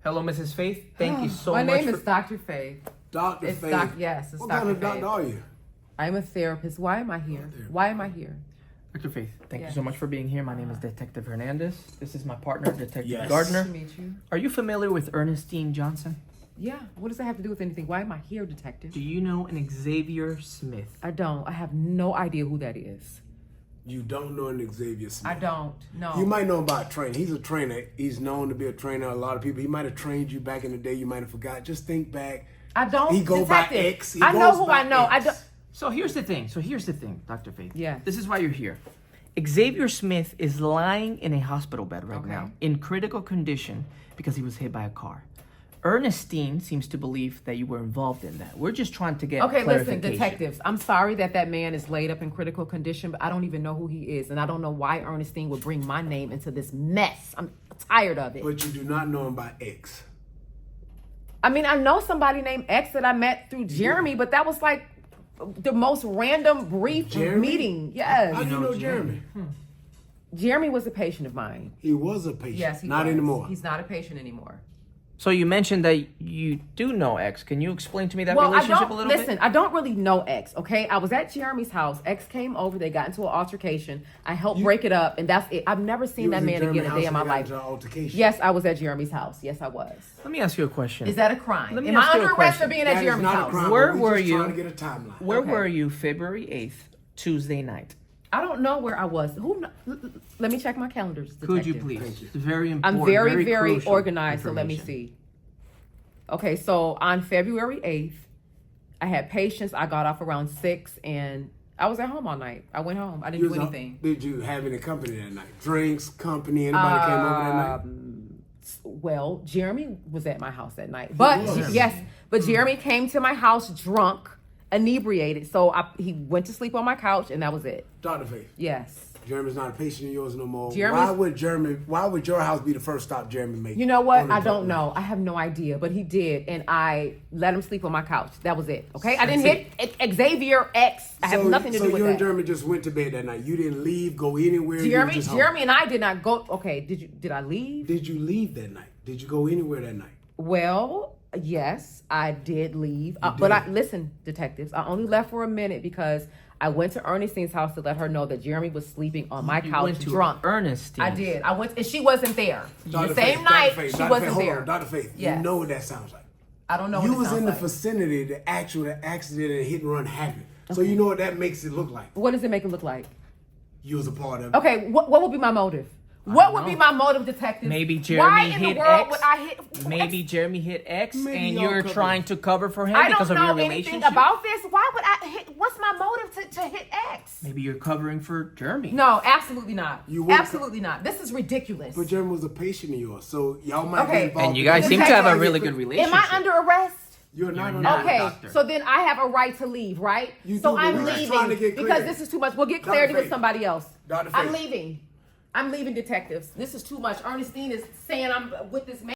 Hello, Mrs. Faith. Thank you so My much. name is Dr. Faith. Dr. Faith. Yes, it's what Dr. kind of Faith. doctor are you? I'm a therapist. Why am I here? Why am I here? Dr. Faith, thank you Yes. so much for being here. My name is Detective Hernandez. This is my partner, Detective Yes. Gardner. Nice to meet you. Are you familiar with Ernestine Johnson? Yeah. What does that have to do with anything? Why am I here, detective? Do you know an Xavier Smith? I don't. I have no idea who that is. You don't know an Xavier Smith. I don't. No. You might know about training. He's a trainer. He's known to be a trainer. A lot of people. He might have trained you back in the day. You might have forgot. Just think back. I don't. He goes by detective. X. He I know goes who by I know. X. I don't. So here's the thing, Dr. Faith. Yeah. This is why you're here. Xavier Smith is lying in a hospital bed right Okay. now in critical condition because he was hit by a car. Ernestine seems to believe that you were involved in that. We're just trying to get Okay, listen, clarification. detectives. I'm sorry that man is laid up in critical condition, but I don't even know who he is, and I don't know why Ernestine would bring my name into this mess. I'm tired of it. But you do not know him by X. I mean, I know somebody named X that I met through Jeremy, but that was like the most random, brief Jeremy? meeting. Yes. How do you know Jeremy? Jeremy was a patient of mine. He was a patient. Yes, he not was. anymore. He's not a patient anymore. So you mentioned that you do know X. Can you explain to me that Well, relationship a little listen, bit? I don't really know X, okay? I was at Jeremy's house. X came over. They got into an altercation. I helped break it up, and that's it. I've never seen You that was man in Jeremy's again a day in house my and got life. into an altercation. Yes, I was at Jeremy's house. Yes, I was. Let me ask you a question. Is that a crime? Let me Am ask I you a under arrest for question. being That at is Jeremy's not a house? crime. Where We're were just you? trying to get a timeline. Where Okay. were you February 8th, Tuesday night? I don't know where I was. Let me check my calendars. Could you detective. please? Thank you. It's very important. I'm very, very crucial organized, so let me information. see. Okay, so on February 8th, I had patients. I got off around 6, and I was at home all night. I went home. I didn't do anything. Did you have any company that night? Drinks, company, anybody came over that night? Well, Jeremy was at my house that night. But was? yes, but Jeremy came to my house drunk, inebriated. So he went to sleep on my couch, and that was it. Dr. Faith, Yes. Jeremy's not a patient of yours no more. Jeremy's- Why would your house be the first stop Jeremy made? You know what? on the I don't drug know. I have no idea, but he did, and I let him sleep on my couch. That was it. Okay, I didn't hit Xavier X. I have nothing to do So with you and that. Jeremy just went to bed that night. You didn't leave, go anywhere. you were just home. Jeremy and I did not go. Okay, did I leave? Did you leave that night? Did you go anywhere that night? Well, yes, I did leave. But did? listen, detectives, I only left for a minute because I went to Ernestine's house to let her know that Jeremy was sleeping on my You couch went to drunk. Ernestine. I did. I went, and she wasn't there. Dr. The same Faith, night, Dr. Faith, she Dr. wasn't Faith, hold there. on, Dr. Faith, Yes. you know what that sounds like. I don't know You what it was sounds in the like. vicinity, the accident and hit and run happened. So you know what that makes it look like. What does it make it look like? You was a part of it. Okay, what would be my motive? What would be my motive, detective? Maybe Why Jeremy in the hit world X. would I hit? Maybe Jeremy hit X, Maybe and y'all you're cover trying it. to cover for him I because don't of your know anything relationship. about this. Why would I hit? What's my motive to hit X? Maybe you're covering for Jeremy. No, absolutely not. You wouldn't- Absolutely not. This is ridiculous. But Jeremy was a patient of yours, so y'all might Okay. be involved. And you guys seem to have a really good Am relationship. I under arrest? You're not You're on not. that. Okay, doctor. so then I have a right to leave, right? You so do, but I'm we're just trying to leaving get because clear. this is too much. We'll get Dr. clarity with Faith. somebody else. Dr. I'm Faith. leaving. I'm leaving, detectives. This is too much. Ernestine is saying I'm with this man.